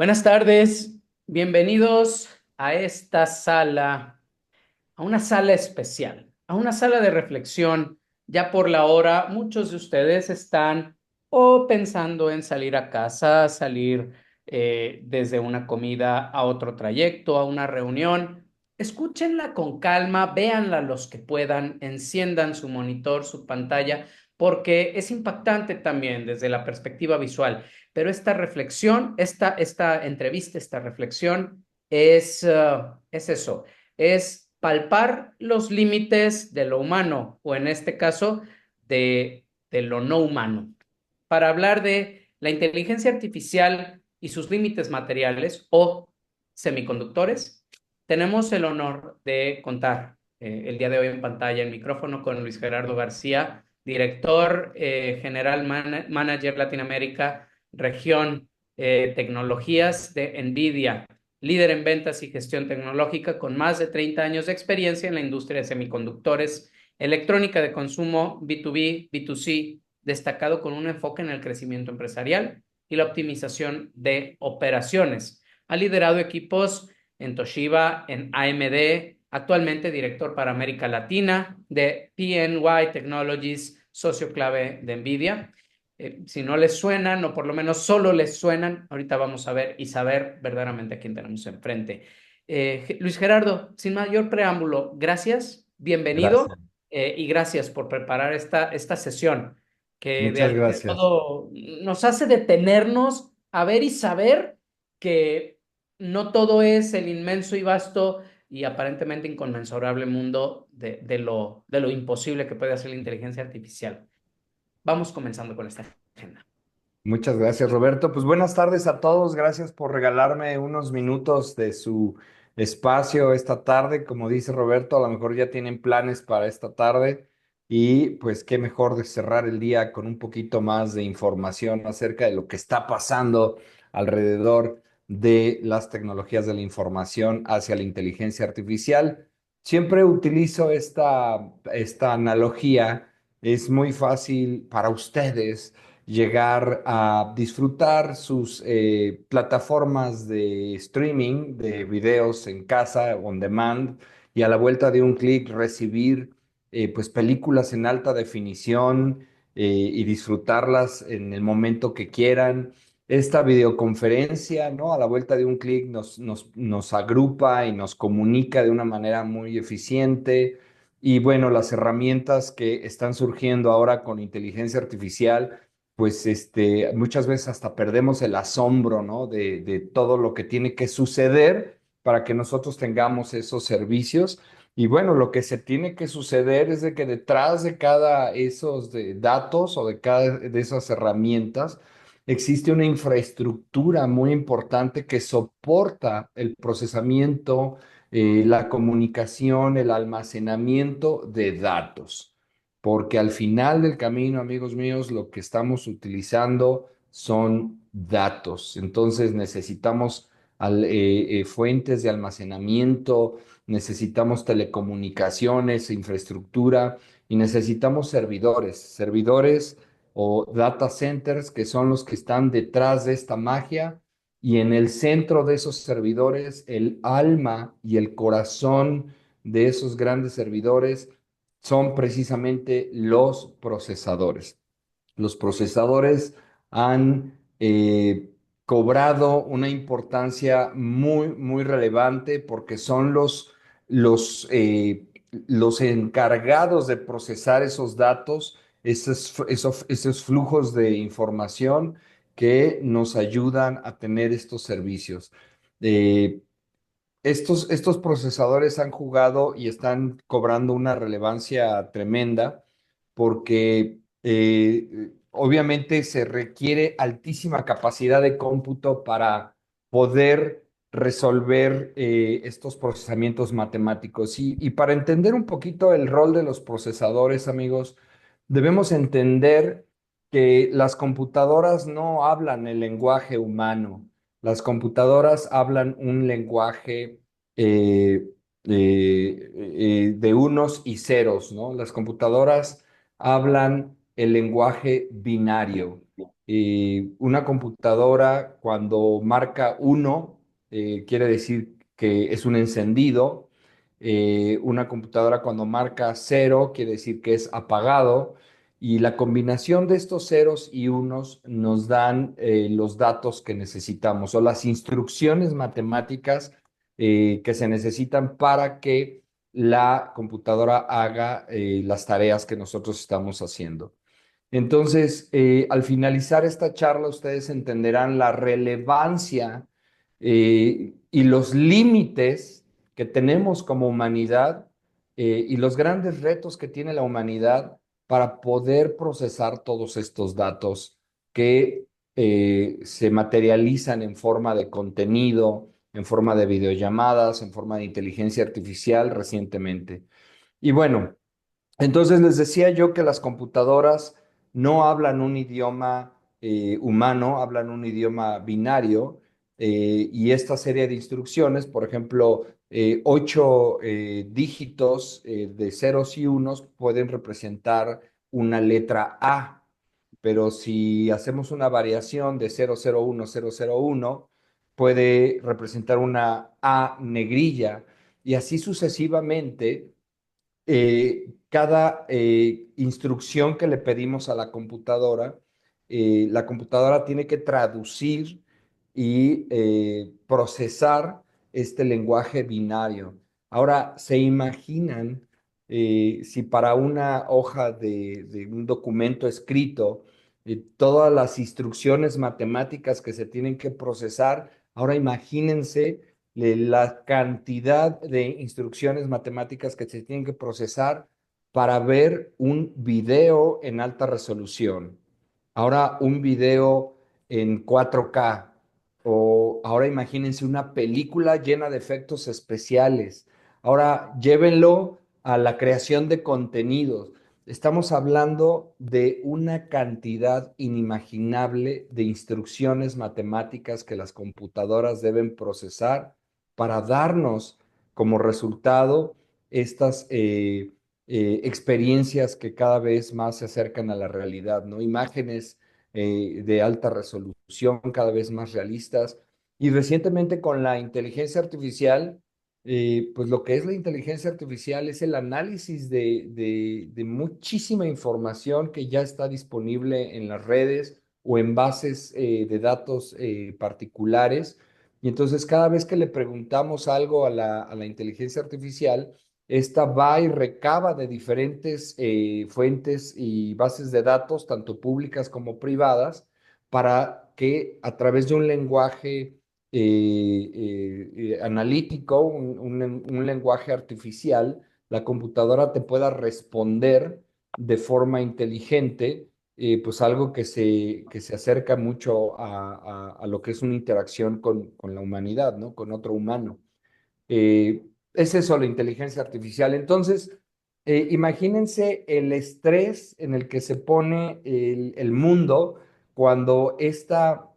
Buenas tardes, bienvenidos a esta sala, a una sala especial, a una sala de reflexión. Ya por la hora, muchos de ustedes están o pensando en salir a casa, salir desde una comida a otro trayecto, a una reunión. Escúchenla con calma, véanla los que puedan, enciendan su monitor, su pantalla, porque es impactante también desde la perspectiva visual. Pero esta reflexión, esta entrevista, esta reflexión es eso, es palpar los límites de lo humano o en este caso de lo no humano. Para hablar de la inteligencia artificial y sus límites materiales o semiconductores, tenemos el honor de contar el día de hoy en pantalla el micrófono con Luis Gerardo García, director general manager Latinoamérica, región tecnologías de NVIDIA, líder en ventas y gestión tecnológica con más de 30 años de experiencia en la industria de semiconductores, electrónica de consumo, B2B, B2C, destacado con un enfoque en el crecimiento empresarial y la optimización de operaciones. Ha liderado equipos en Toshiba, en AMD, actualmente director para América Latina de PNY Technologies, socio clave de NVIDIA. Si no les suenan, o por lo menos solo les suenan, ahorita vamos a ver y saber verdaderamente a quién tenemos enfrente. Luis Gerardo, sin mayor preámbulo, gracias, bienvenido Gracias. y gracias por preparar esta sesión que de Muchas algún gracias. modo nos hace detenernos a ver y saber que no todo es el inmenso y vasto y aparentemente inconmensurable mundo de lo imposible que puede hacer la inteligencia artificial. Vamos comenzando con esta agenda. Muchas gracias, Roberto. Pues buenas tardes a todos. Gracias por regalarme unos minutos de su espacio esta tarde. Como dice Roberto, a lo mejor ya tienen planes para esta tarde y pues qué mejor de cerrar el día con un poquito más de información acerca de lo que está pasando alrededor de las tecnologías de la información hacia la inteligencia artificial. Siempre utilizo esta analogía. Es muy fácil para ustedes llegar a disfrutar sus plataformas de streaming de videos en casa, on demand, y a la vuelta de un clic recibir pues películas en alta definición y disfrutarlas en el momento que quieran. Esta videoconferencia, ¿no? A la vuelta de un clic nos agrupa y nos comunica de una manera muy eficiente. Y bueno, las herramientas que están surgiendo ahora con inteligencia artificial pues muchas veces hasta perdemos el asombro, ¿no? De todo lo que tiene que suceder para que nosotros tengamos esos servicios. Y bueno, lo que se tiene que suceder es de que detrás de cada esos datos o de cada de esas herramientas existe una infraestructura muy importante que soporta el procesamiento, la comunicación, el almacenamiento de datos, porque al final del camino, amigos míos, lo que estamos utilizando son datos. Entonces necesitamos fuentes de almacenamiento, necesitamos telecomunicaciones, infraestructura y necesitamos servidores o data centers que son los que están detrás de esta magia. Y en el centro de esos servidores, el alma y el corazón de esos grandes servidores son precisamente los procesadores. Los procesadores han cobrado una importancia muy, muy relevante porque son los encargados de procesar esos datos, esos flujos de información que nos ayudan a tener estos servicios. Eh, estos procesadores han jugado y están cobrando una relevancia tremenda porque obviamente se requiere altísima capacidad de cómputo para poder resolver estos procesamientos matemáticos. Y para entender un poquito el rol de los procesadores, amigos, debemos entender que las computadoras no hablan el lenguaje humano. Las computadoras hablan un lenguaje eh, de unos y ceros, ¿no? Las computadoras hablan el lenguaje binario. Una computadora cuando marca uno, quiere decir que es un encendido. Una computadora cuando marca cero, quiere decir que es apagado. Y la combinación de estos ceros y unos nos dan los datos que necesitamos o las instrucciones matemáticas que se necesitan para que la computadora haga las tareas que nosotros estamos haciendo. Entonces, al finalizar esta charla, ustedes entenderán la relevancia y los límites que tenemos como humanidad y los grandes retos que tiene la humanidad para poder procesar todos estos datos que se materializan en forma de contenido, en forma de videollamadas, en forma de inteligencia artificial recientemente. Y bueno, entonces les decía yo que las computadoras no hablan un idioma humano, hablan un idioma binario y esta serie de instrucciones, por ejemplo, ocho dígitos de ceros y unos pueden representar una letra A, pero si hacemos una variación de 001, puede representar una A negrilla y así sucesivamente cada instrucción que le pedimos a la computadora tiene que traducir y procesar este lenguaje binario. Ahora, ¿se imaginan si para una hoja de un documento escrito, todas las instrucciones matemáticas que se tienen que procesar? Ahora imagínense la cantidad de instrucciones matemáticas que se tienen que procesar para ver un video en alta resolución. Ahora un video en 4K o ahora imagínense una película llena de efectos especiales. Ahora llévenlo a la creación de contenidos. Estamos hablando de una cantidad inimaginable de instrucciones matemáticas que las computadoras deben procesar para darnos como resultado estas experiencias que cada vez más se acercan a la realidad, ¿no? Imágenes de alta resolución, cada vez más realistas. Y recientemente con la inteligencia artificial, pues lo que es la inteligencia artificial es el análisis de muchísima información que ya está disponible en las redes o en bases de datos particulares. Y entonces cada vez que le preguntamos algo a la inteligencia artificial, esta va y recaba de diferentes fuentes y bases de datos, tanto públicas como privadas, para que a través de un lenguaje analítico, un lenguaje artificial, la computadora te pueda responder de forma inteligente, pues algo que se acerca mucho a lo que es una interacción con la humanidad, ¿no? Con otro humano. Es eso la inteligencia artificial. Entonces, imagínense el estrés en el que se pone el mundo cuando esta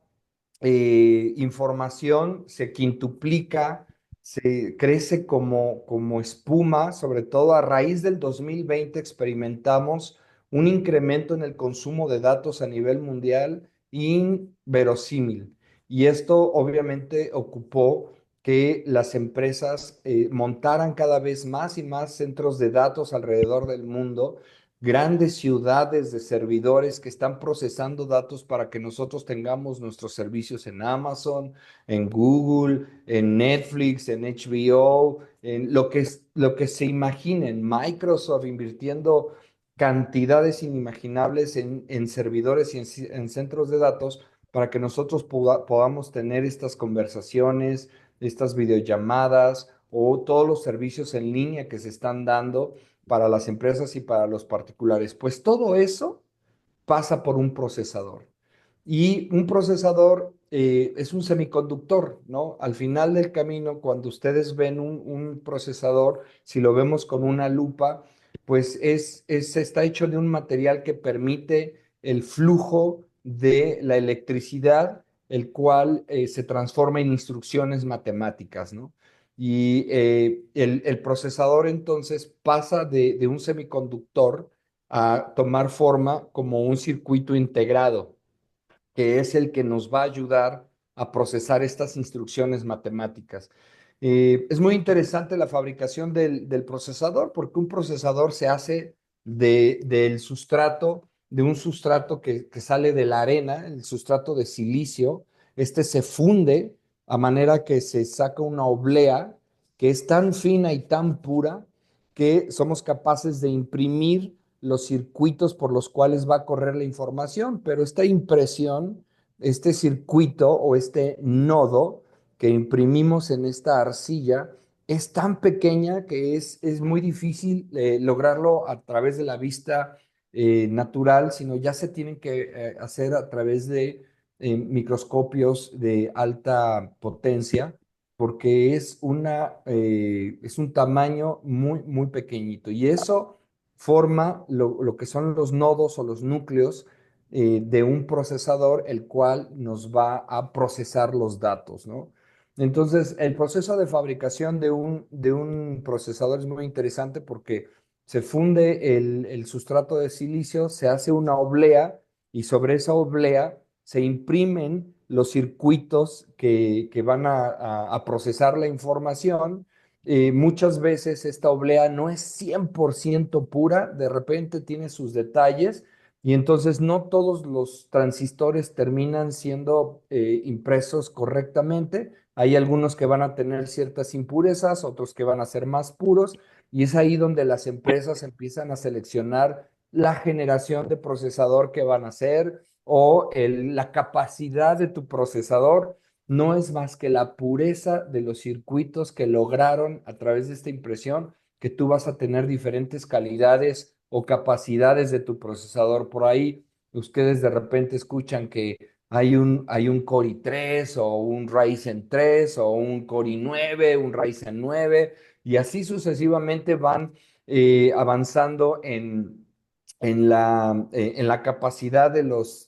información se quintuplica, se crece como espuma, sobre todo a raíz del 2020 experimentamos un incremento en el consumo de datos a nivel mundial inverosímil. Y esto obviamente ocupó que las empresas montaran cada vez más y más centros de datos alrededor del mundo, grandes ciudades de servidores que están procesando datos para que nosotros tengamos nuestros servicios en Amazon, en Google, en Netflix, en HBO, en lo que se imaginen. Microsoft invirtiendo cantidades inimaginables en servidores y en centros de datos para que nosotros podamos tener estas conversaciones, estas videollamadas o todos los servicios en línea que se están dando para las empresas y para los particulares. Pues todo eso pasa por un procesador. Y un procesador es un semiconductor, ¿no? Al final del camino, cuando ustedes ven un procesador, si lo vemos con una lupa, pues está hecho de un material que permite el flujo de la electricidad, el cual se transforma en instrucciones matemáticas, ¿no? Y el procesador entonces pasa de un semiconductor a tomar forma como un circuito integrado, que es el que nos va a ayudar a procesar estas instrucciones matemáticas. Es muy interesante la fabricación del procesador, porque un procesador se hace del sustrato, de un sustrato que sale de la arena, el sustrato de silicio. Este se funde a manera que se saca una oblea que es tan fina y tan pura que somos capaces de imprimir los circuitos por los cuales va a correr la información, pero esta impresión, este circuito o este nodo que imprimimos en esta arcilla es tan pequeña que es muy difícil lograrlo a través de la vista natural, sino ya se tienen que hacer a través de microscopios de alta potencia, porque es un tamaño muy, muy pequeñito. Y eso forma lo que son los nodos o los núcleos de un procesador, el cual nos va a procesar los datos, ¿no? Entonces, el proceso de fabricación de un procesador es muy interesante porque se funde el sustrato de silicio, se hace una oblea y sobre esa oblea se imprimen los circuitos que van a procesar la información. Muchas veces esta oblea no es 100% pura, de repente tiene sus detalles y entonces no todos los transistores terminan siendo impresos correctamente. Hay algunos que van a tener ciertas impurezas, otros que van a ser más puros, y es ahí donde las empresas empiezan a seleccionar la generación de procesador que van a hacer o la capacidad de tu procesador. No es más que la pureza de los circuitos que lograron a través de esta impresión que tú vas a tener diferentes calidades o capacidades de tu procesador. Por ahí ustedes de repente escuchan que hay un Core i3 o un Ryzen 3 o un Core i9, un Ryzen 9 y así sucesivamente van avanzando en la capacidad de los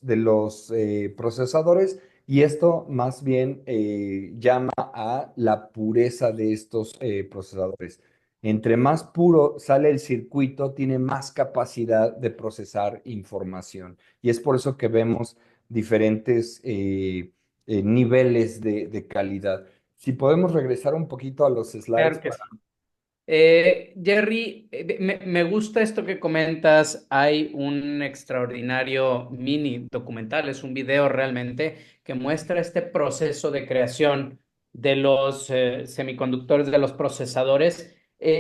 procesadores y esto más bien llama a la pureza de estos procesadores. Entre más puro sale el circuito, tiene más capacidad de procesar información. Y es por eso que vemos diferentes niveles de calidad. Si podemos regresar un poquito a los slides Claro que para... sí. Jerry, me gusta esto que comentas. Hay un extraordinario mini documental, es un video realmente que muestra este proceso de creación de los semiconductores, de los procesadores.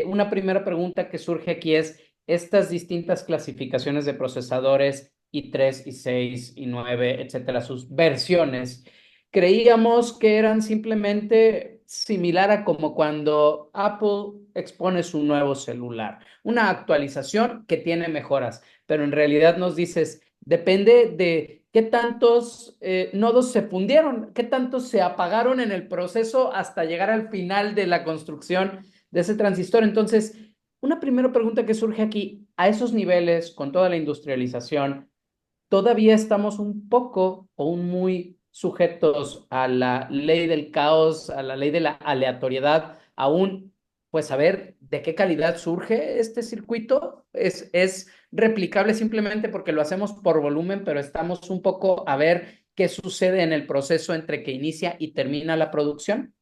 Una primera pregunta que surge aquí es, estas distintas clasificaciones de procesadores i3, i6, i9, etcétera, sus versiones. Creíamos que eran simplemente similar a como cuando Apple expone su nuevo celular, una actualización que tiene mejoras, pero en realidad nos dices, depende de qué tantos nodos se fundieron, qué tantos se apagaron en el proceso hasta llegar al final de la construcción de ese transistor. Entonces, una primera pregunta que surge aquí, a esos niveles, con toda la industrialización, todavía estamos un poco o un muy sujetos a la ley del caos, a la ley de la aleatoriedad, aún pues saber de qué calidad surge este circuito es replicable simplemente porque lo hacemos por volumen, pero estamos un poco a ver qué sucede en el proceso entre que inicia y termina la producción.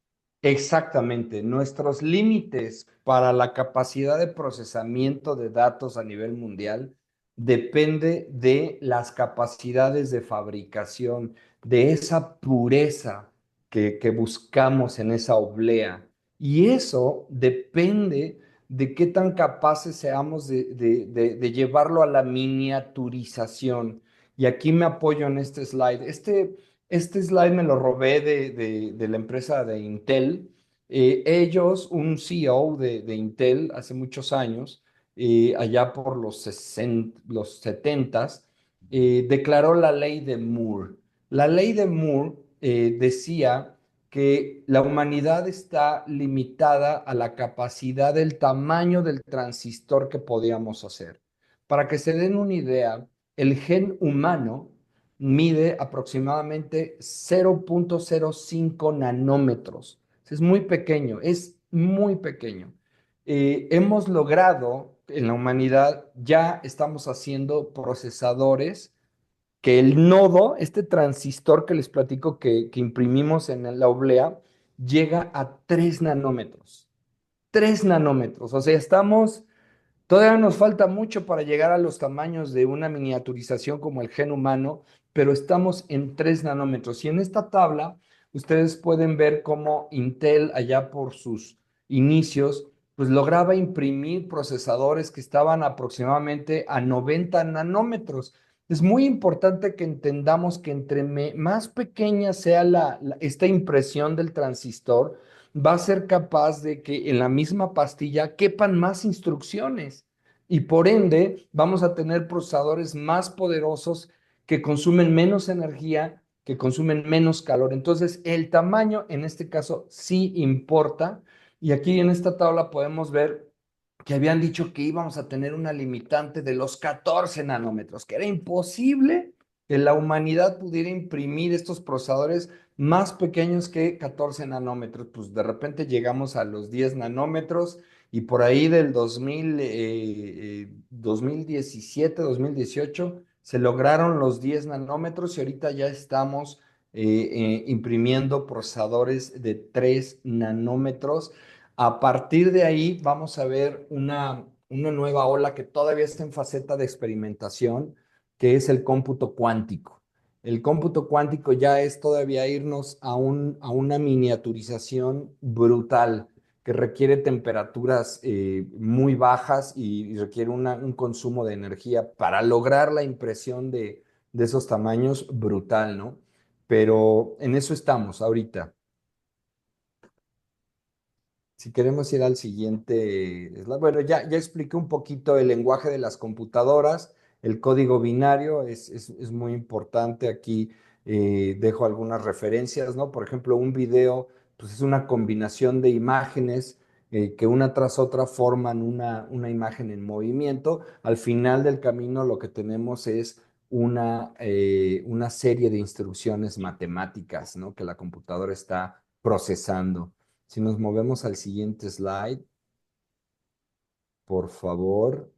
Exactamente. Nuestros límites para la capacidad de procesamiento de datos a nivel mundial depende de las capacidades de fabricación, de esa pureza que buscamos en esa oblea. Y eso depende de qué tan capaces seamos de llevarlo a la miniaturización. Y aquí me apoyo en este slide. Este slide me lo robé de la empresa de Intel. Ellos, un CEO de Intel hace muchos años, allá por los 70, declaró la ley de Moore. La ley de Moore decía que la humanidad está limitada a la capacidad del tamaño del transistor que podíamos hacer. Para que se den una idea, el gen humano mide aproximadamente 0,05 nanómetros. Es muy pequeño, es muy pequeño. Hemos logrado en la humanidad ya estamos haciendo procesadores que el nodo, este transistor que les platico que imprimimos en la oblea, llega a 3 nanómetros. 3 nanómetros. O sea, todavía nos falta mucho para llegar a los tamaños de una miniaturización como el gen humano, pero estamos en 3 nanómetros. Y en esta tabla, ustedes pueden ver cómo Intel, allá por sus inicios, pues lograba imprimir procesadores que estaban aproximadamente a 90 nanómetros. Es muy importante que entendamos que entre más pequeña sea esta impresión del transistor, va a ser capaz de que en la misma pastilla quepan más instrucciones y por ende vamos a tener procesadores más poderosos que consumen menos energía, que consumen menos calor. Entonces, el tamaño en este caso sí importa y aquí en esta tabla podemos ver que habían dicho que íbamos a tener una limitante de los 14 nanómetros, que era imposible que la humanidad pudiera imprimir estos procesadores más pequeños que 14 nanómetros. Pues de repente llegamos a los 10 nanómetros y por ahí del 2017, 2018, se lograron los 10 nanómetros y ahorita ya estamos imprimiendo procesadores de 3 nanómetros. A partir de ahí vamos a ver una nueva ola que todavía está en faceta de experimentación, que es el cómputo cuántico. El cómputo cuántico ya es todavía irnos a una miniaturización brutal que requiere temperaturas muy bajas y requiere un consumo de energía para lograr la impresión de esos tamaños brutal, ¿no? Pero en eso estamos ahorita. Si queremos ir al siguiente slide, bueno, ya expliqué un poquito el lenguaje de las computadoras, el código binario es muy importante. Aquí dejo algunas referencias, ¿no? Por ejemplo, un video, pues es una combinación de imágenes que una tras otra forman una imagen en movimiento. Al final del camino lo que tenemos es una serie de instrucciones matemáticas, ¿no? Que la computadora está procesando. Si nos movemos al siguiente slide, por favor.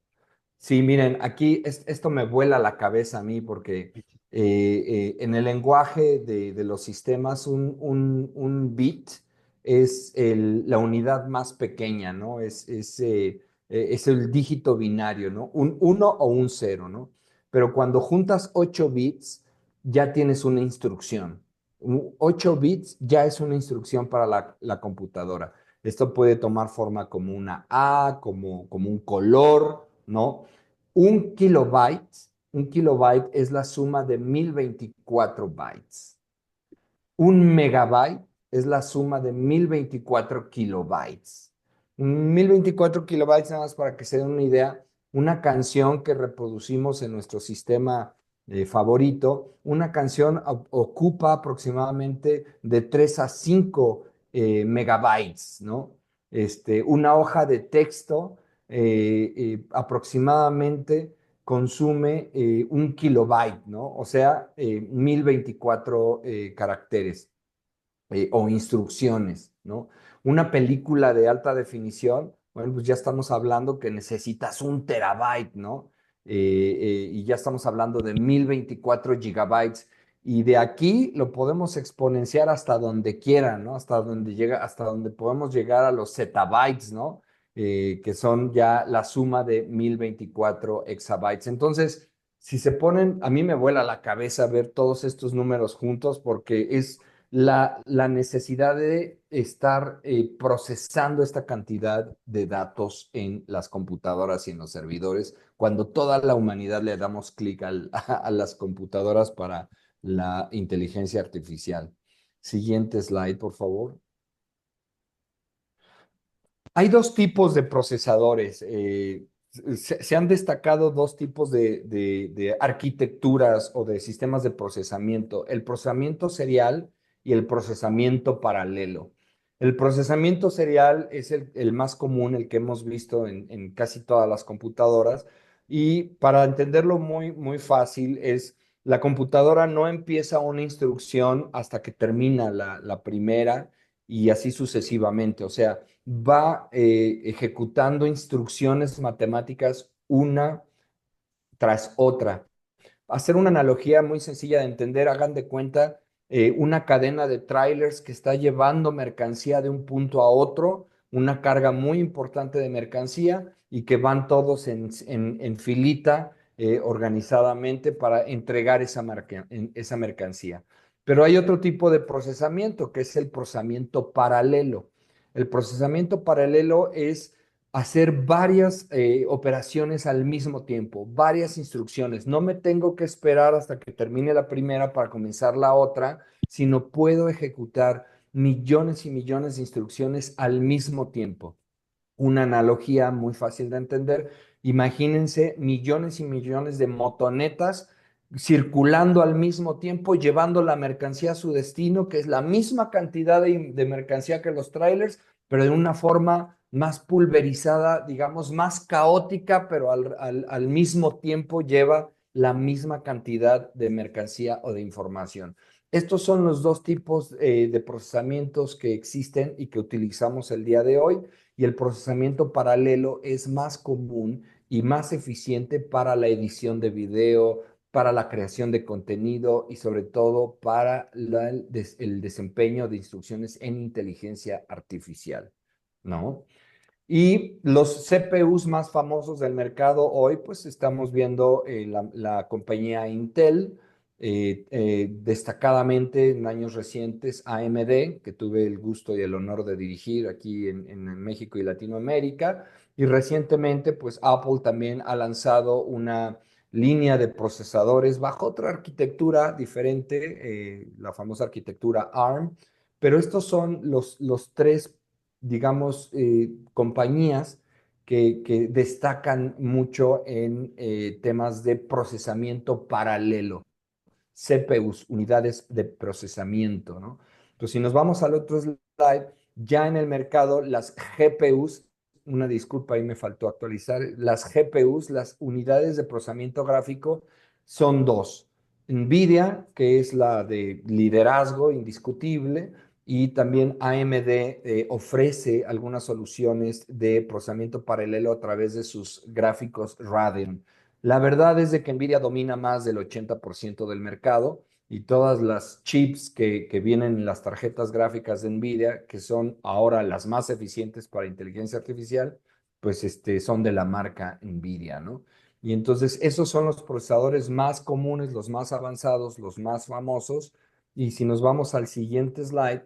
Sí, miren, aquí esto me vuela la cabeza a mí porque en el lenguaje de los sistemas un bit es la unidad más pequeña, ¿no? Es el dígito binario, ¿no? Un uno o un cero, ¿no? Pero cuando juntas 8 bits, ya tienes una instrucción. 8 bits ya es una instrucción para la computadora. Esto puede tomar forma como una A, como un color, ¿no? Un kilobyte es la suma de 1024 bytes. Un megabyte es la suma de 1024 kilobytes. 1024 kilobytes, nada más para que se den una idea, una canción que reproducimos en nuestro sistema favorito, una canción ocupa aproximadamente de 3 a 5 megabytes, ¿no? Una hoja de texto aproximadamente consume 1 kilobyte, ¿no? O sea, 1024 caracteres o instrucciones, ¿no? Una película de alta definición, bueno, pues ya estamos hablando que necesitas 1 terabyte, ¿no? Y ya estamos hablando de 1024 gigabytes. Y de aquí lo podemos exponenciar hasta donde quiera, ¿no? Hasta donde podemos llegar a los zettabytes, ¿no? Que son ya la suma de 1024 exabytes. Entonces, si se ponen, a mí me vuela la cabeza ver todos estos números juntos porque es la necesidad de estar procesando esta cantidad de datos en las computadoras y en los servidores, cuando toda la humanidad le damos clic a las computadoras para la inteligencia artificial. Siguiente slide, por favor. Hay dos tipos de procesadores. Se han destacado dos tipos de arquitecturas o de sistemas de procesamiento, el procesamiento serial y el procesamiento paralelo. El procesamiento serial es el más común, el que hemos visto en casi todas las computadoras. Y para entenderlo muy fácil, es la computadora no empieza una instrucción hasta que termina la primera y así sucesivamente. O sea, va ejecutando instrucciones matemáticas una tras otra. Hacer una analogía muy sencilla de entender, hagan de cuenta una cadena de trailers que está llevando mercancía de un punto a otro, una carga muy importante de mercancía y que van todos en filita organizadamente para entregar esa mercancía. Pero hay otro tipo de procesamiento que es el procesamiento paralelo. El procesamiento paralelo es hacer varias operaciones al mismo tiempo, varias instrucciones. No me tengo que esperar hasta que termine la primera para comenzar la otra, sino puedo ejecutar millones y millones de instrucciones al mismo tiempo. Una analogía muy fácil de entender. Imagínense millones y millones de motonetas circulando al mismo tiempo, llevando la mercancía a su destino, que es la misma cantidad de mercancía que los trailers, pero de una forma más pulverizada, digamos, más caótica, pero al mismo tiempo lleva la misma cantidad de mercancía o de información. Estos son los dos tipos de procesamientos que existen y que utilizamos el día de hoy, y el procesamiento paralelo es más común y más eficiente para la edición de video, para la creación de contenido y sobre todo para el desempeño de instrucciones en inteligencia artificial, ¿no? Y los CPUs más famosos del mercado hoy, pues estamos viendo la compañía Intel, destacadamente en años recientes AMD, que tuve el gusto y el honor de dirigir aquí en México y Latinoamérica. Y recientemente, pues Apple también ha lanzado una línea de procesadores bajo otra arquitectura diferente, la famosa arquitectura ARM. Pero estos son los tres, digamos, compañías que destacan mucho en temas de procesamiento paralelo, CPUs, unidades de procesamiento, ¿no? Entonces, si nos vamos al otro slide, ya en el mercado, las GPUs, una disculpa, ahí me faltó actualizar, las GPUs, las unidades de procesamiento gráfico, son dos. NVIDIA, que es la de liderazgo indiscutible, y también AMD ofrece algunas soluciones de procesamiento paralelo a través de sus gráficos Radeon. La verdad es de que Nvidia domina más del 80% del mercado, y todas las chips que vienen en las tarjetas gráficas de Nvidia, que son ahora las más eficientes para inteligencia artificial, pues son de la marca Nvidia, ¿no? Y entonces esos son los procesadores más comunes, los más avanzados, los más famosos. Y si nos vamos al siguiente slide,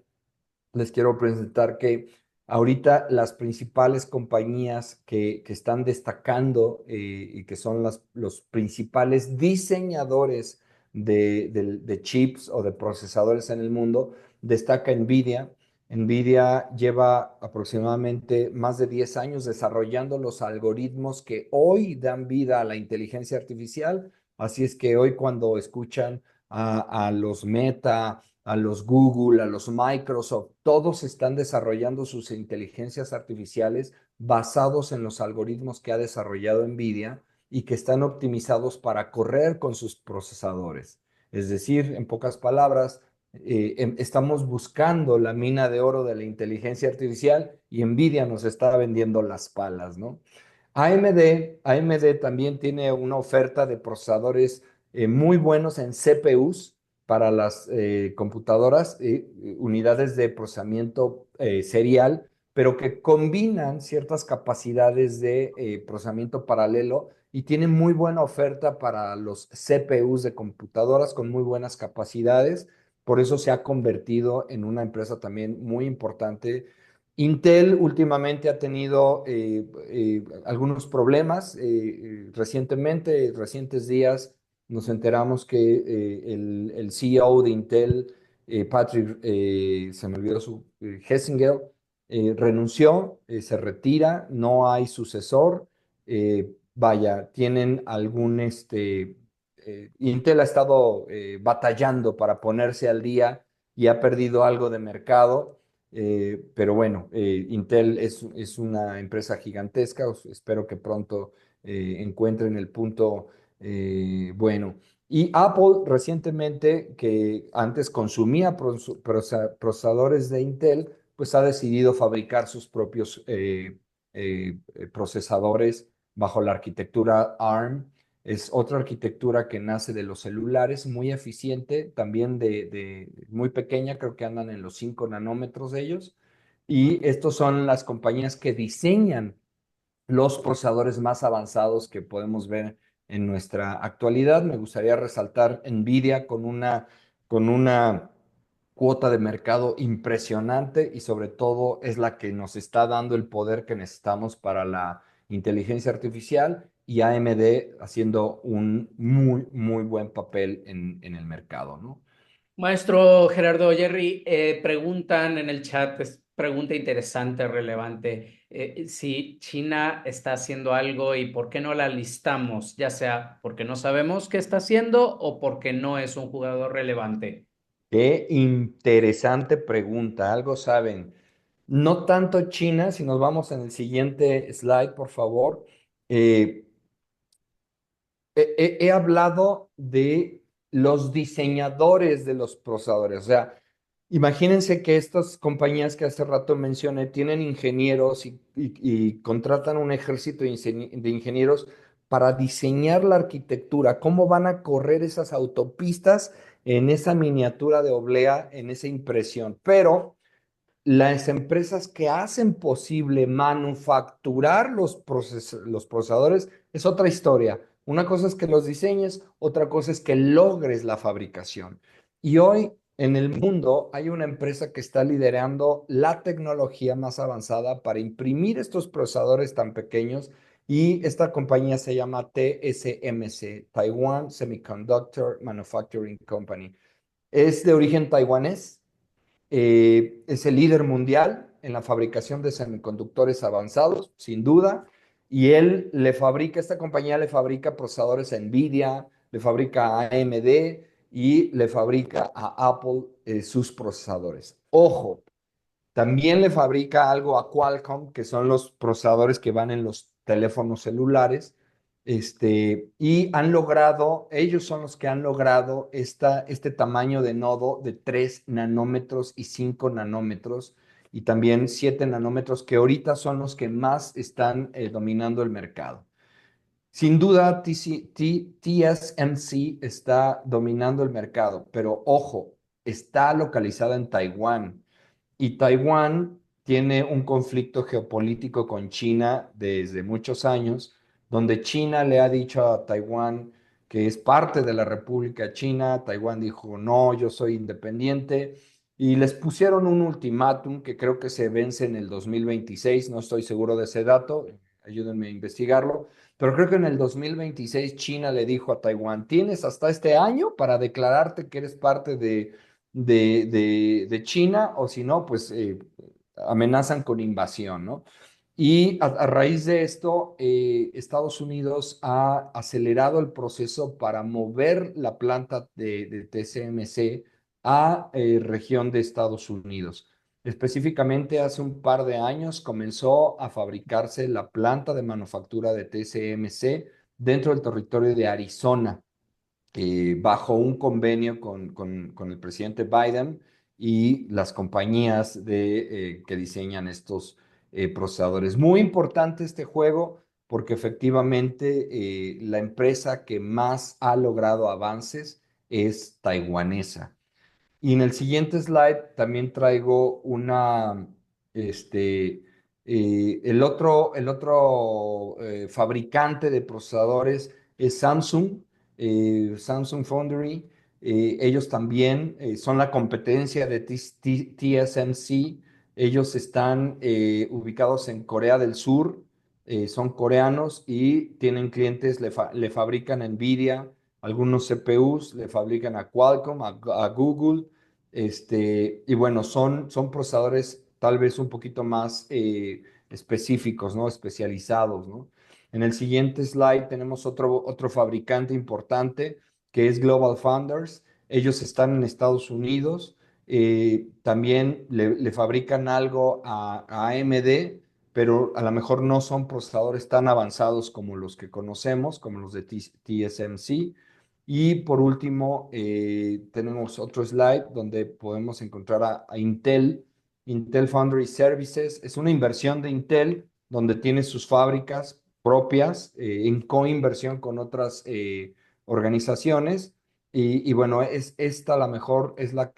les quiero presentar que ahorita las principales compañías que están destacando y que son los principales diseñadores de chips o de procesadores en el mundo, destaca NVIDIA. NVIDIA lleva aproximadamente más de 10 años desarrollando los algoritmos que hoy dan vida a la inteligencia artificial. Así es que hoy cuando escuchan a los Meta, a los Google, a los Microsoft, todos están desarrollando sus inteligencias artificiales basados en los algoritmos que ha desarrollado NVIDIA y que están optimizados para correr con sus procesadores. Es decir, en pocas palabras, estamos buscando la mina de oro de la inteligencia artificial y NVIDIA nos está vendiendo las palas, ¿no? AMD también tiene una oferta de procesadores muy buenos en CPUs para las computadoras, unidades de procesamiento serial, pero que combinan ciertas capacidades de procesamiento paralelo y tienen muy buena oferta para los CPUs de computadoras con muy buenas capacidades. Por eso se ha convertido en una empresa también muy importante. Intel últimamente ha tenido algunos problemas. Recientes días, nos enteramos que el CEO de Intel, Patrick, se me olvidó Hessingel, renunció, se retira, no hay sucesor. Vaya, tienen Intel ha estado batallando para ponerse al día y ha perdido algo de mercado. Pero bueno, Intel es una empresa gigantesca. Espero que pronto encuentren el punto bueno. Y Apple recientemente, que antes consumía procesadores de Intel, pues ha decidido fabricar sus propios procesadores bajo la arquitectura ARM. Es otra arquitectura que nace de los celulares, muy eficiente, también de muy pequeña, creo que andan en los 5 nanómetros de ellos. Y estos son las compañías que diseñan los procesadores más avanzados que podemos ver en nuestra actualidad. Me gustaría resaltar Nvidia con una cuota de mercado impresionante y sobre todo es la que nos está dando el poder que necesitamos para la inteligencia artificial y AMD haciendo un muy, muy buen papel en el mercado, ¿no? Maestro Gerardo Jerry, preguntan en el chat, es pregunta interesante, relevante, si China está haciendo algo y por qué no la listamos, ya sea porque no sabemos qué está haciendo o porque no es un jugador relevante. Qué interesante pregunta, algo saben. No tanto China, si nos vamos en el siguiente slide, por favor. eh, he hablado de los diseñadores de los procesadores. O sea, imagínense que estas compañías que hace rato mencioné tienen ingenieros y contratan un ejército de ingenieros para diseñar la arquitectura, cómo van a correr esas autopistas en esa miniatura de oblea, en esa impresión. Pero las empresas que hacen posible manufacturar los procesadores es otra historia. Una cosa es que los diseñes, otra cosa es que logres la fabricación. Y hoy en el mundo hay una empresa que está liderando la tecnología más avanzada para imprimir estos procesadores tan pequeños y esta compañía se llama TSMC, Taiwan Semiconductor Manufacturing Company. Es de origen taiwanés, es el líder mundial en la fabricación de semiconductores avanzados, sin duda, y esta compañía le fabrica procesadores a Nvidia, le fabrica a AMD y le fabrica a Apple sus procesadores. Ojo, también le fabrica algo a Qualcomm, que son los procesadores que van en los teléfonos celulares. Y ellos son los que han logrado este tamaño de nodo de 3 nanómetros y 5 nanómetros y también 7 nanómetros, que ahorita son los que más están dominando el mercado. Sin duda, TSMC está dominando el mercado, pero ojo, está localizada en Taiwán. Y Taiwán tiene un conflicto geopolítico con China desde muchos años, donde China le ha dicho a Taiwán que es parte de la República China. Taiwán dijo, no, yo soy independiente. Y les pusieron un ultimátum que creo que se vence en el 2026. No estoy seguro de ese dato, ayúdenme a investigarlo. Pero creo que en el 2026 China le dijo a Taiwán, tienes hasta este año para declararte que eres parte de China, o si no, pues amenazan con invasión, ¿no? Y a raíz de esto, Estados Unidos ha acelerado el proceso para mover la planta de TSMC a región de Estados Unidos. Específicamente, hace un par de años comenzó a fabricarse la planta de manufactura de TSMC dentro del territorio de Arizona, bajo un convenio con el presidente Biden y las compañías que diseñan estos procesadores. Muy importante este juego porque efectivamente la empresa que más ha logrado avances es taiwanesa. Y en el siguiente slide también traigo este, el otro fabricante de procesadores es Samsung, Samsung Foundry. Ellos también son la competencia de TSMC. Ellos están ubicados en Corea del Sur, son coreanos y tienen clientes, le fabrican a Nvidia, algunos CPUs, le fabrican a Qualcomm, a Google. Y bueno, son procesadores tal vez un poquito más específicos, ¿no? Especializados, ¿no? En el siguiente slide tenemos otro fabricante importante que es Global Founders. Ellos están en Estados Unidos. También le fabrican algo a AMD, pero a lo mejor no son procesadores tan avanzados como los que conocemos, como los de TSMC. Y por último, tenemos otro slide donde podemos encontrar a Intel. Intel Foundry Services. Es una inversión de Intel donde tiene sus fábricas propias en coinversión con otras organizaciones. Y bueno, es esta la mejor, es la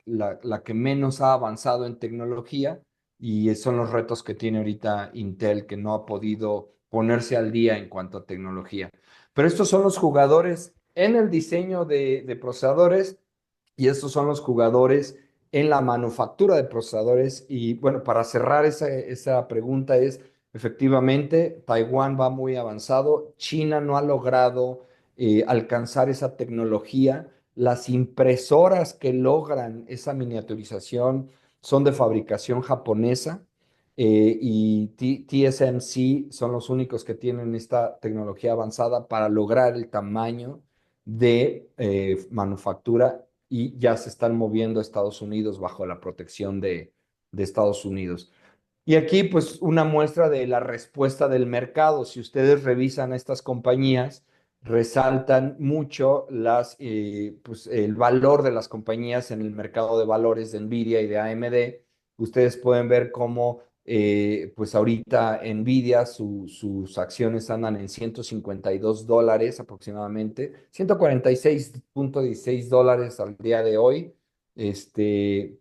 que menos ha avanzado en tecnología y son los retos que tiene ahorita Intel, que no ha podido ponerse al día en cuanto a tecnología. Pero estos son los jugadores en el diseño de procesadores y estos son los jugadores en la manufactura de procesadores. Y bueno, para cerrar esa pregunta es, efectivamente, Taiwán va muy avanzado, China no ha logrado alcanzar esa tecnología, las impresoras que logran esa miniaturización son de fabricación japonesa. Y TSMC son los únicos que tienen esta tecnología avanzada para lograr el tamaño de manufactura y ya se están moviendo a Estados Unidos bajo la protección de Estados Unidos. Y aquí, pues, una muestra de la respuesta del mercado. Si ustedes revisan estas compañías, resaltan mucho pues, el valor de las compañías en el mercado de valores de Nvidia y de AMD. Ustedes pueden ver cómo, pues, ahorita Nvidia, sus acciones andan en $152 aproximadamente, $146.16 al día de hoy.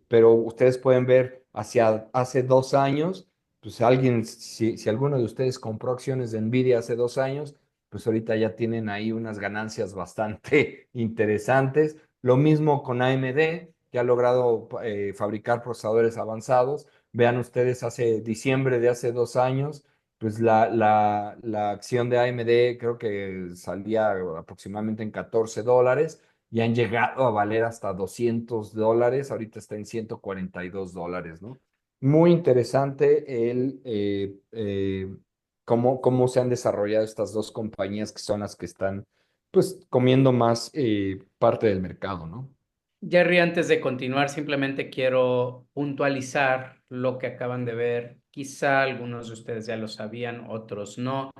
Pero ustedes pueden ver hacia hace 2 años, pues si alguno de ustedes compró acciones de Nvidia hace 2 años, pues ahorita ya tienen ahí unas ganancias bastante interesantes. Lo mismo con AMD, que ha logrado fabricar procesadores avanzados. Vean ustedes, hace diciembre de hace 2 años, pues la acción de AMD creo que salía aproximadamente en $14 y han llegado a valer hasta $200, ahorita está en $142, ¿no? Muy interesante cómo se han desarrollado estas dos compañías que son las que están, pues, comiendo más parte del mercado, ¿no? Jerry, antes de continuar, simplemente quiero puntualizar lo que acaban de ver. Quizá algunos de ustedes ya lo sabían, otros no,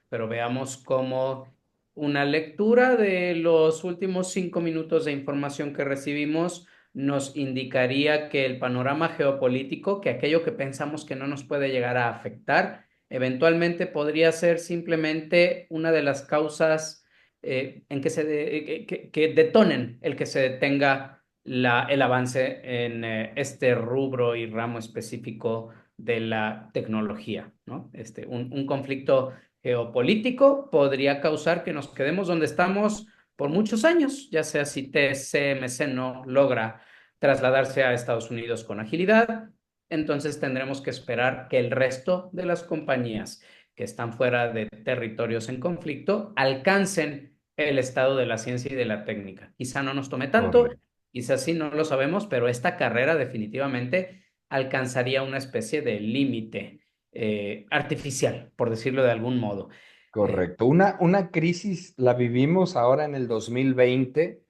pero veamos cómo una lectura de los últimos 5 minutos de información que recibimos nos indicaría que el panorama geopolítico, que aquello que pensamos que no nos puede llegar a afectar, eventualmente podría ser simplemente una de las causas en que detonen el que se detenga el avance en este rubro y ramo específico de la tecnología, ¿no? Un conflicto geopolítico podría causar que nos quedemos donde estamos por muchos años, ya sea si TSMC no logra trasladarse a Estados Unidos con agilidad, entonces tendremos que esperar que el resto de las compañías que están fuera de territorios en conflicto alcancen el estado de la ciencia y de la técnica. Quizá no nos tome tanto, Correcto. quizás sí, no lo sabemos, pero esta carrera definitivamente alcanzaría una especie de límite artificial, por decirlo de algún modo. Eh, Correcto. Una crisis la vivimos ahora en el 2020.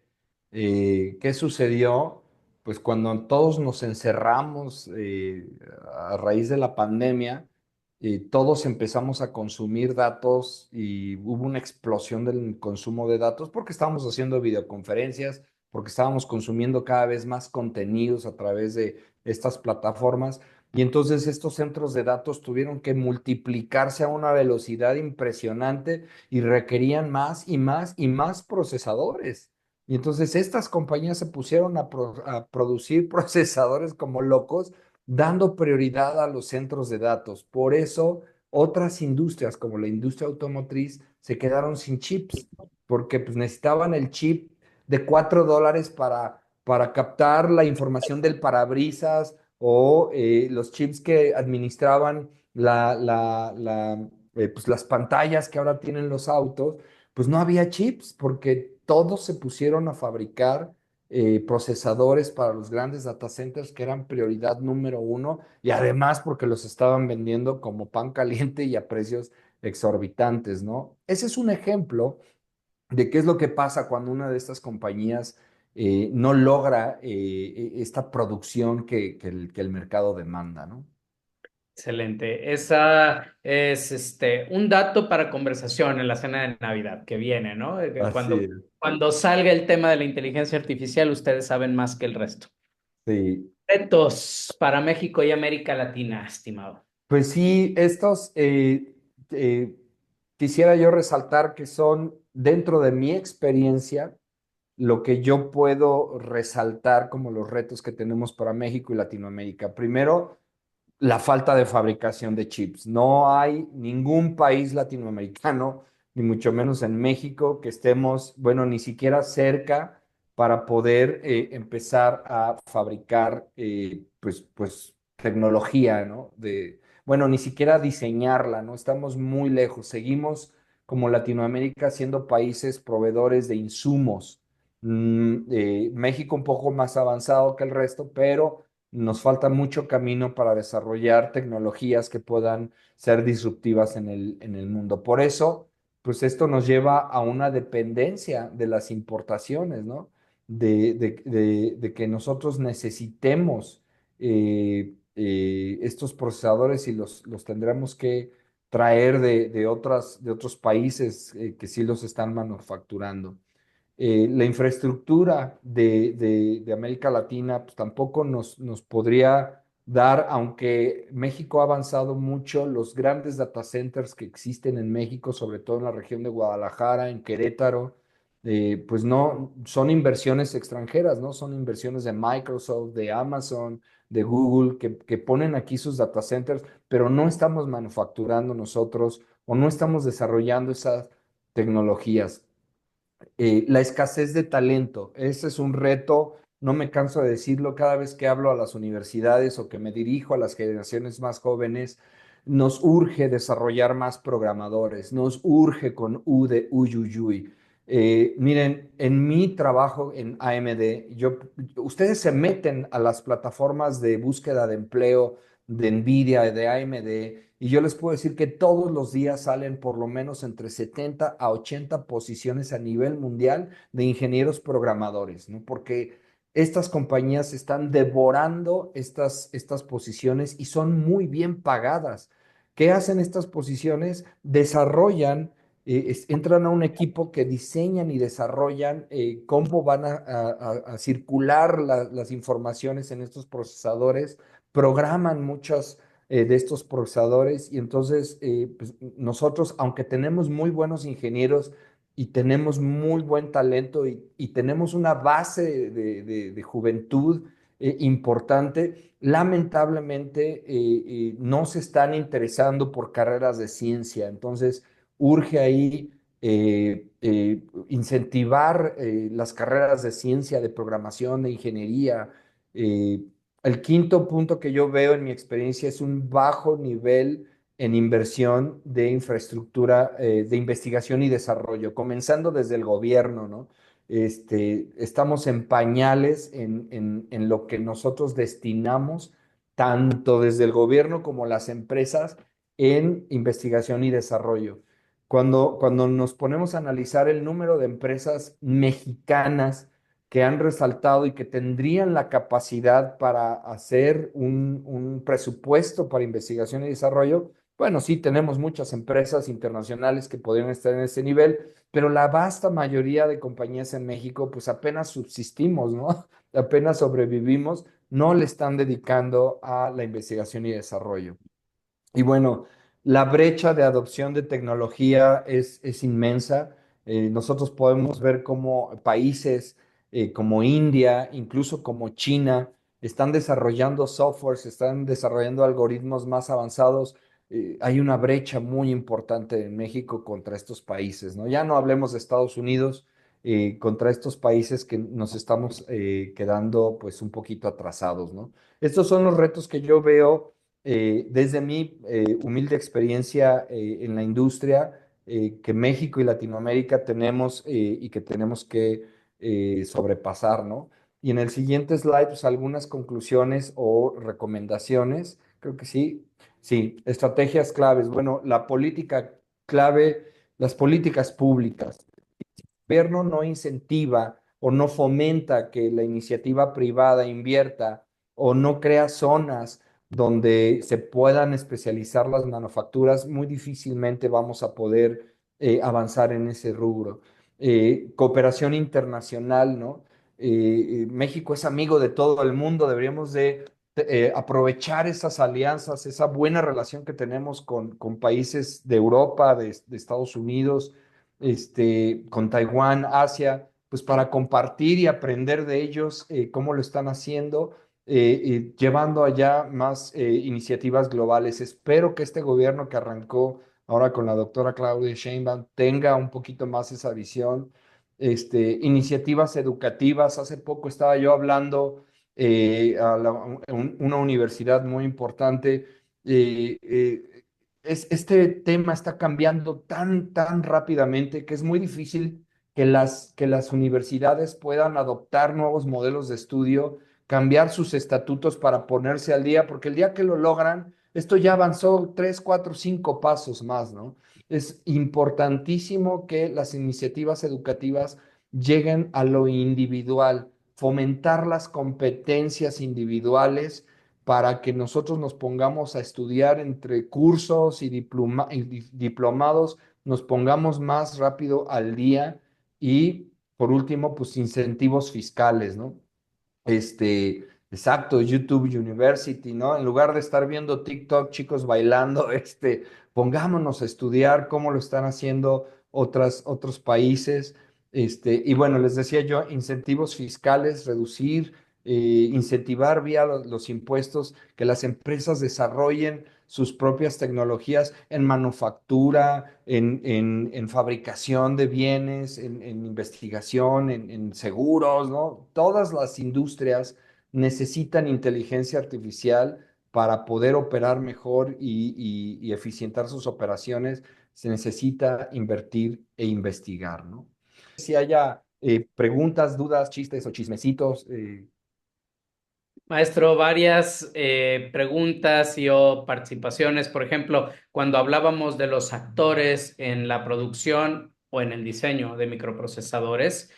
¿Qué sucedió? Pues cuando todos nos encerramos a raíz de la pandemia, todos empezamos a consumir datos y hubo una explosión del consumo de datos porque estábamos haciendo videoconferencias, porque estábamos consumiendo cada vez más contenidos a través de estas plataformas. Y entonces estos centros de datos tuvieron que multiplicarse a una velocidad impresionante y requerían más y más y más procesadores. Y entonces estas compañías se pusieron a producir procesadores como locos, dando prioridad a los centros de datos. Por eso otras industrias como la industria automotriz se quedaron sin chips, porque pues necesitaban el chip de $4 para captar la información del parabrisas o los chips que administraban pues las pantallas que ahora tienen los autos. Pues no había chips porque todos se pusieron a fabricar procesadores para los grandes data centers que eran prioridad número uno y además porque los estaban vendiendo como pan caliente y a precios exorbitantes, ¿no? Ese es un ejemplo de qué es lo que pasa cuando una de estas compañías no logra esta producción que el mercado demanda, ¿no? Excelente. Esa es un dato para conversación en la cena de Navidad que viene, ¿no? Que Así es. cuando salga el tema de la inteligencia artificial, ustedes saben más que el resto. Sí. Retos para México y América Latina, estimado. Pues sí, quisiera yo resaltar que son dentro de mi experiencia lo que yo puedo resaltar como los retos que tenemos para México y Latinoamérica. Primero, la falta de fabricación de chips. No hay ningún país latinoamericano, ni mucho menos en México, que estemos, bueno, ni siquiera cerca para poder empezar a fabricar, pues, tecnología, ¿no? Bueno, ni siquiera diseñarla, ¿no? Estamos muy lejos. Seguimos como Latinoamérica siendo países proveedores de insumos. México un poco más avanzado que el resto, pero nos falta mucho camino para desarrollar tecnologías que puedan ser disruptivas en el mundo. Por eso, pues esto nos lleva a una dependencia de las importaciones, ¿no? De que nosotros necesitemos estos procesadores y los tendremos que traer de otros países que sí los están manufacturando. La infraestructura de América Latina pues, tampoco nos podría dar, aunque México ha avanzado mucho, los grandes data centers que existen en México, sobre todo en la región de Guadalajara, en Querétaro, pues no, son inversiones extranjeras, ¿no? Son inversiones de Microsoft, de Amazon, de Google, que ponen aquí sus data centers, pero no estamos manufacturando nosotros o no estamos desarrollando esas tecnologías. La escasez de talento, ese es un reto, no me canso de decirlo cada vez que hablo a las universidades o que me dirijo a las generaciones más jóvenes, nos urge desarrollar más programadores, nos urge con U de Uyuyuy. Miren, en mi trabajo en AMD, ustedes se meten a las plataformas de búsqueda de empleo de NVIDIA, de AMD, y yo les puedo decir que todos los días salen por lo menos entre 70 a 80 posiciones a nivel mundial de ingenieros programadores, ¿no? Porque estas compañías están devorando estas posiciones y son muy bien pagadas. ¿Qué hacen estas posiciones? Desarrollan, entran a un equipo que diseñan y desarrollan cómo van a circular las informaciones en estos procesadores, programan muchas de estos procesadores y entonces pues, nosotros, aunque tenemos muy buenos ingenieros y tenemos muy buen talento y tenemos una base de juventud importante, lamentablemente no se están interesando por carreras de ciencia. Entonces, urge ahí incentivar las carreras de ciencia, de programación, de ingeniería. eh, el quinto punto que yo veo en mi experiencia es un bajo nivel en inversión de infraestructura de investigación y desarrollo, comenzando desde el gobierno, ¿no? Estamos en pañales en lo que nosotros destinamos, tanto desde el gobierno como las empresas, en investigación y desarrollo. Cuando nos ponemos a analizar el número de empresas mexicanas que han resaltado y que tendrían la capacidad para hacer un presupuesto para investigación y desarrollo, bueno, sí, tenemos muchas empresas internacionales que podrían estar en ese nivel, pero la vasta mayoría de compañías en México, pues apenas subsistimos, ¿no? Apenas sobrevivimos, no le están dedicando a la investigación y desarrollo. Y bueno, la brecha de adopción de tecnología es inmensa. Nosotros podemos ver cómo países como India, incluso como China, están desarrollando softwares, están desarrollando algoritmos más avanzados. Hay una brecha muy importante en México contra estos países, ¿no? Ya no hablemos de Estados Unidos, contra estos países que nos estamos quedando pues un poquito atrasados, ¿no? Estos son los retos que yo veo desde mi humilde experiencia en la industria que México y Latinoamérica tenemos y que tenemos que sobrepasar, ¿no? Y en el siguiente slide, pues algunas conclusiones o recomendaciones. Creo que sí. Sí, estrategias claves. Bueno, la política clave, las políticas públicas. El gobierno no incentiva o no fomenta que la iniciativa privada invierta o no crea zonas donde se puedan especializar las manufacturas, muy difícilmente vamos a poder avanzar en ese rubro. Cooperación internacional, ¿no? México es amigo de todo el mundo, deberíamos de aprovechar esas alianzas, esa buena relación que tenemos con países de Europa, de Estados Unidos, con Taiwán, Asia, pues para compartir y aprender de ellos cómo lo están haciendo, llevando allá más iniciativas globales. Espero que este gobierno que arrancó ahora con la doctora Claudia Sheinbaum tenga un poquito más esa visión. Iniciativas educativas. Hace poco estaba yo hablando una universidad muy importante. eh, eh, este tema está cambiando tan rápidamente que es muy difícil que las universidades puedan adoptar nuevos modelos de estudio, cambiar sus estatutos para ponerse al día, porque el día que lo logran, esto ya avanzó 3, 4, 5 pasos más, ¿no? Es importantísimo que las iniciativas educativas lleguen a lo individual, fomentar las competencias individuales para que nosotros nos pongamos a estudiar entre cursos y diplomados, nos pongamos más rápido al día y, por último, pues incentivos fiscales, ¿no? Exacto, YouTube University, ¿no? En lugar de estar viendo TikTok, chicos bailando, pongámonos a estudiar cómo lo están haciendo otros países. Y bueno, les decía yo, incentivos fiscales, reducir, incentivar vía los impuestos, que las empresas desarrollen sus propias tecnologías en manufactura, en fabricación de bienes, en investigación, en seguros, ¿no? Todas las industrias necesitan inteligencia artificial para poder operar mejor y eficientar sus operaciones. Se necesita invertir e investigar, ¿no? Si haya preguntas, dudas, chistes o chismecitos. Maestro, varias preguntas y o participaciones. Por ejemplo, cuando hablábamos de los actores en la producción o en el diseño de microprocesadores,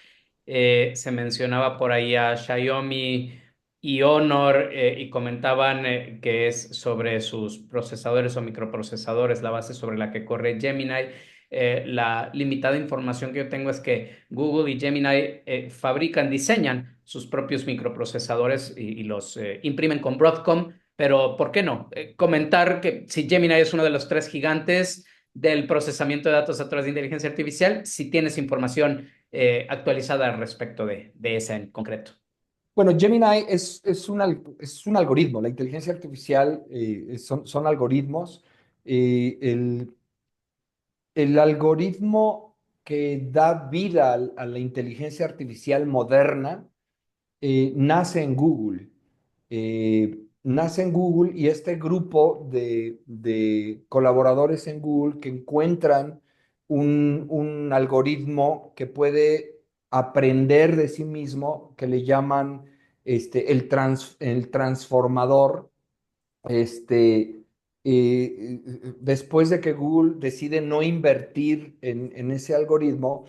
se mencionaba por ahí a Xiaomi y Honor y comentaban que es sobre sus procesadores o microprocesadores, la base sobre la que corre Gemini. La limitada información que yo tengo es que Google y Gemini fabrican, diseñan sus propios microprocesadores y los imprimen con Broadcom, pero ¿por qué no? Comentar que si Gemini es uno de los tres gigantes del procesamiento de datos a través de inteligencia artificial, si tienes información actualizada al respecto de esa en concreto. Bueno, Gemini es un algoritmo. La inteligencia artificial son algoritmos. El algoritmo que da vida a la inteligencia artificial moderna nace en Google. Nace en Google y este grupo de colaboradores en Google que encuentran un algoritmo que puede aprender de sí mismo, que le llaman el transformador. este, Después de que Google decide no invertir en ese algoritmo,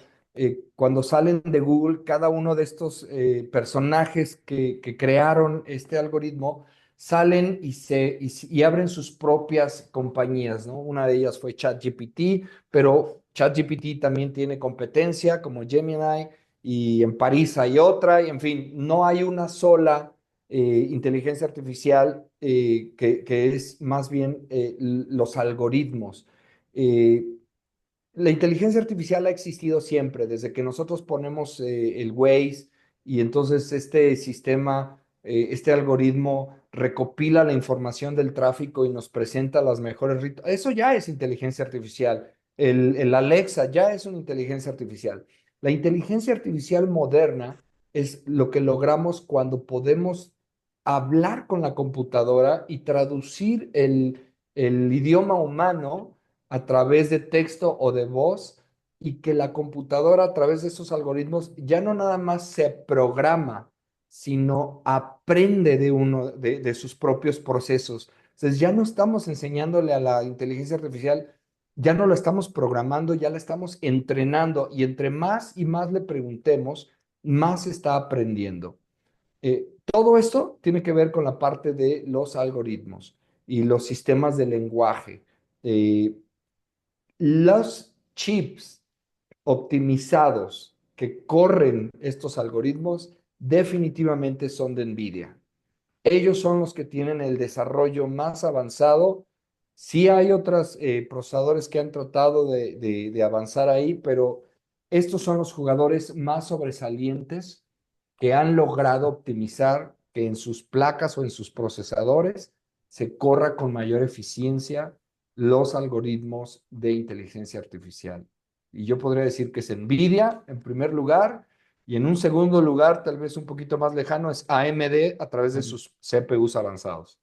cuando salen de Google, cada uno de estos personajes que crearon este algoritmo salen y abren sus propias compañías, ¿no? Una de ellas fue ChatGPT, pero ChatGPT también tiene competencia como Gemini y en París hay otra, y en fin, no hay una sola inteligencia artificial, que es más bien los algoritmos. Eh, la inteligencia artificial ha existido siempre, desde que nosotros ponemos el Waze y entonces este sistema, este algoritmo recopila la información del tráfico y nos presenta las mejores rutas. Eso ya es inteligencia artificial. El Alexa ya es una inteligencia artificial. La inteligencia artificial moderna es lo que logramos cuando podemos hablar con la computadora y traducir el idioma humano a través de texto o de voz, y que la computadora a través de esos algoritmos ya no nada más se programa, sino aprende de sus propios procesos. Entonces ya no estamos enseñándole a la inteligencia artificial, ya no la estamos programando, ya la estamos entrenando, y entre más y más le preguntemos, más está aprendiendo. Todo esto tiene que ver con la parte de los algoritmos y los sistemas de lenguaje. Eh, los chips optimizados que corren estos algoritmos definitivamente son de NVIDIA. Ellos son los que tienen el desarrollo más avanzado. Sí hay otros procesadores que han tratado de avanzar ahí, pero estos son los jugadores más sobresalientes que han logrado optimizar que en sus placas o en sus procesadores se corra con mayor eficiencia los algoritmos de inteligencia artificial. Y yo podría decir que es NVIDIA en primer lugar, y en un segundo lugar, tal vez un poquito más lejano, es AMD a través de sus CPUs avanzados.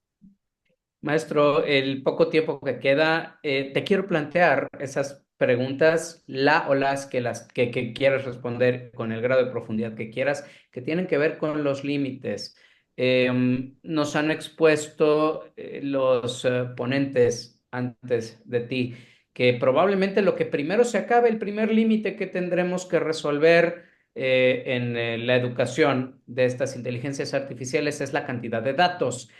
Maestro, el poco tiempo que queda, te quiero plantear esas preguntas, la o las que quieras responder con el grado de profundidad que quieras, que tienen que ver con los límites. Nos han expuesto los ponentes antes de ti que probablemente lo que primero se acabe, el primer límite que tendremos que resolver en la educación de estas inteligencias artificiales es la cantidad de datos.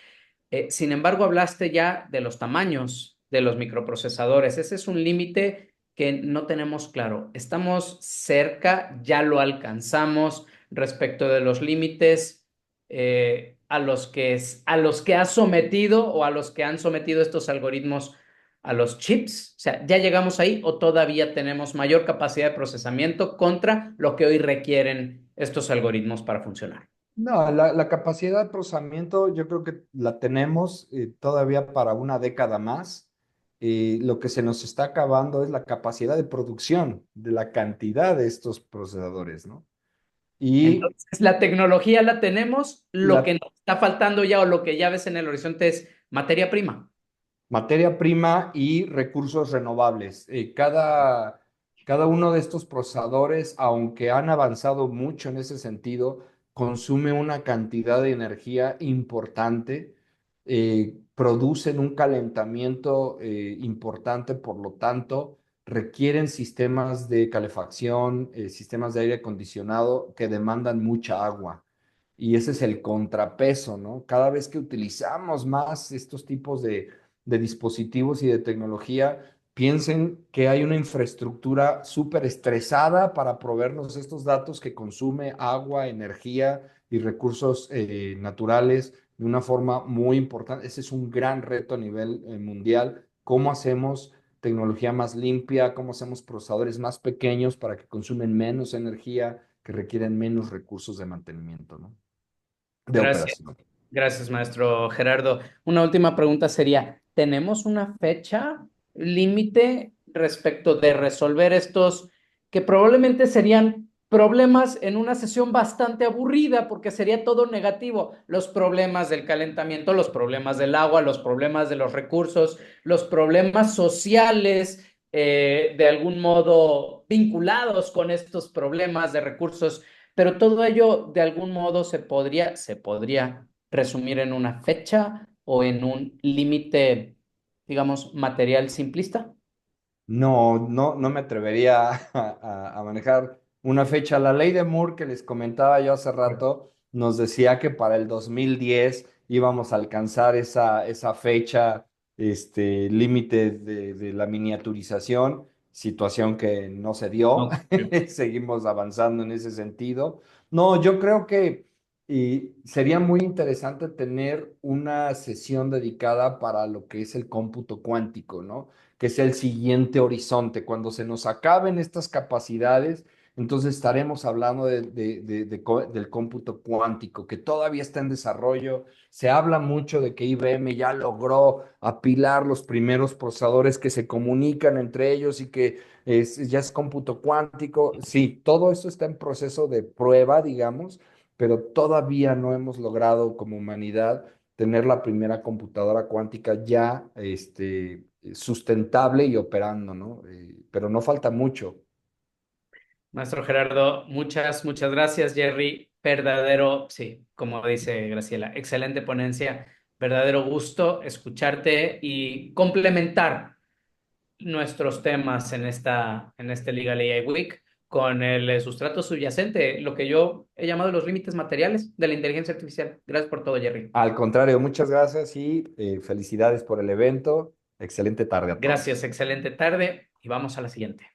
Sin embargo, hablaste ya de los tamaños de los microprocesadores. Ese es un límite que no tenemos claro. Estamos cerca, ya lo alcanzamos respecto de los límites a los que ha sometido o a los que han sometido estos algoritmos a los chips. O sea, ¿ya llegamos ahí o todavía tenemos mayor capacidad de procesamiento contra lo que hoy requieren estos algoritmos para funcionar? No, la capacidad de procesamiento yo creo que la tenemos todavía para una década más. Lo que se nos está acabando es la capacidad de producción de la cantidad de estos procesadores, ¿no? Y Entonces, la tecnología la tenemos, lo que la nos está faltando ya o lo que ya ves en el horizonte es materia prima. materia prima y recursos renovables. Cada uno de estos procesadores, aunque han avanzado mucho en ese sentido, consume una cantidad de energía importante, producen un calentamiento importante, por lo tanto, requieren sistemas de calefacción, sistemas de aire acondicionado que demandan mucha agua. Y ese es el contrapeso, ¿no? Cada vez que utilizamos más estos tipos de dispositivos y de tecnología, piensen que hay una infraestructura súper estresada para proveernos estos datos que consume agua, energía y recursos naturales de una forma muy importante. Ese es un gran reto a nivel mundial. ¿Cómo hacemos tecnología más limpia? ¿Cómo hacemos procesadores más pequeños para que consumen menos energía, que requieren menos recursos de mantenimiento, ¿no? De Gracias. operación. Gracias, maestro Gerardo. Una última pregunta sería, ¿tenemos una fecha límite respecto de resolver estos que probablemente serían problemas en una sesión bastante aburrida porque sería todo negativo? Los problemas del calentamiento, los problemas del agua, los problemas de los recursos, los problemas sociales, de algún modo vinculados con estos problemas de recursos, pero todo ello de algún modo se podría resumir en una fecha o en un límite, digamos, material simplista. No me atrevería a manejar una fecha. La ley de Moore que les comentaba yo hace rato nos decía que para el 2010 íbamos a alcanzar esa fecha, límite de la miniaturización, situación que no se dio. No. Seguimos avanzando en ese sentido. No, yo creo que sería muy interesante tener una sesión dedicada para lo que es el cómputo cuántico, ¿no? Que es el siguiente horizonte. Cuando se nos acaben estas capacidades, entonces estaremos hablando del cómputo cuántico, que todavía está en desarrollo. Se habla mucho de que IBM ya logró apilar los primeros procesadores que se comunican entre ellos y que ya es cómputo cuántico. Sí, todo eso está en proceso de prueba, digamos, pero todavía no hemos logrado como humanidad tener la primera computadora cuántica ya sustentable y operando, ¿no? Pero no falta mucho. Maestro Gerardo, muchas gracias, Jerry. Verdadero, sí, como dice Graciela, excelente ponencia. Verdadero gusto escucharte y complementar nuestros temas en este Legal AI Week con el sustrato subyacente, lo que yo he llamado los límites materiales de la inteligencia artificial. Gracias por todo, Jerry. Al contrario, muchas gracias y felicidades por el evento. Excelente tarde a Gracias, todos. excelente tarde y vamos a la siguiente.